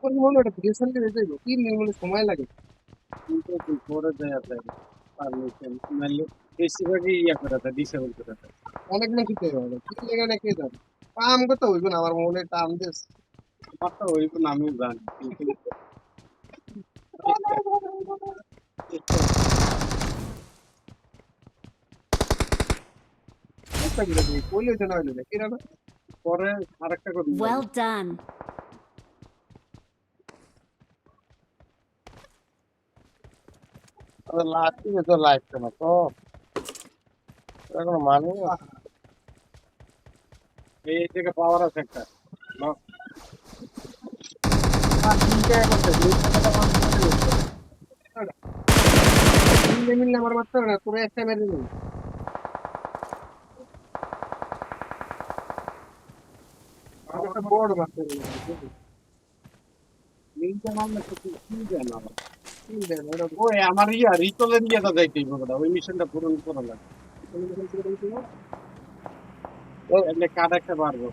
ওর মনে ওটা রিসেন্টলি হয়ে যাইব 3 দিন মনে সময় লাগে। কিন্তু পরে যায় আপনার পারমিশন নাহলে বেশিরভাগই ইয়া করা থাকে ডিসেবল করা থাকে। অনেক না কিছু হবে কি জায়গা কে জানে কাম করতে হইব না আমার মনে টান দিস আমার তো ওই নামই জানি কিন্তু একটা দিলে দিই কইলে জানা হইলো না কিরা না পরে আরেকটা করুন Well done. লাস্ট তো লাইফ না তো এখন মানে এই থেকে পাওয়ার আছে একটা মিললে মিললে আমার মারতে হবে না তোরা একটা মেরে নিবি আমার একটা বড় মারতে হবে লিঙ্কটা মারলে তো কি জানা তিন দেন ওটা ওই আমার ইয়া রিকলের ইয়েটা যাইতেই হবে ওই মিশনটা পূরণ করা লাগে এলে কার্ড একটা পারবো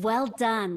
Well done.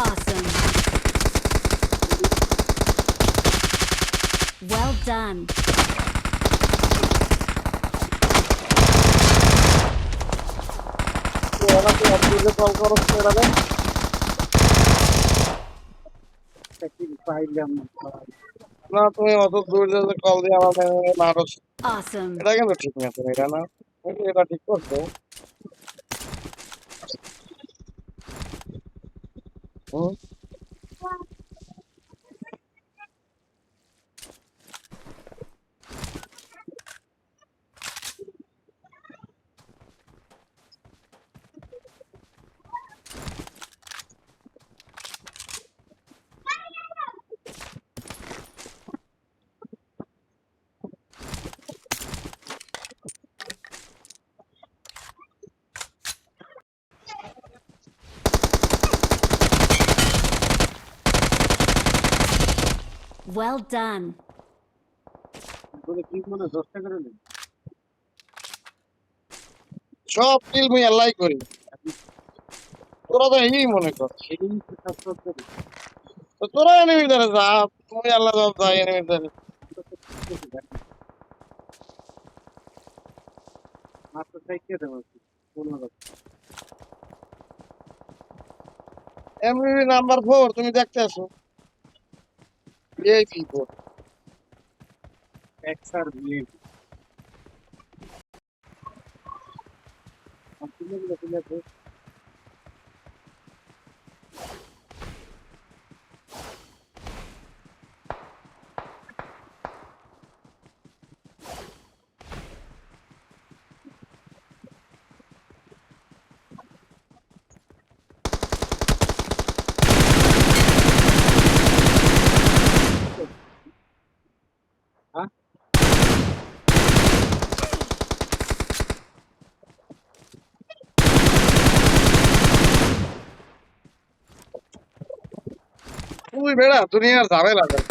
Awesome. Well done. ওরা তো অবজেক্টে কল করো এরা পাইলাম না তুমি অত দূর যে কল দিয়ে আমার নাটক Awesome. এটা কিন্তু ঠিক না তুমি এটা না এটা ঠিক করছো হুম Well done. বলে কি মনে 10 টাকা করে নেই সব কিল মুই আল্লাহ করি তোরা তো এই মনে কর এই তো সাবস্ক্রাইব করি তো তোরা এনিমি ধরে যা তুমি আল্লাহ সব যা এনিমি ধরে মাত্র চাইতে দেবো 15 এমবি নাম্বার 4 তুমি দেখতে আসো ভিআইপি 4 এক্সআর ব্লেড আপনি তুই বেড়া দুনিয়ার ঝামেলা কর।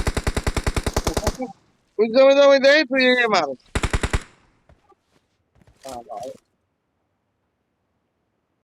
তুই জমি জমি দেই তুই মার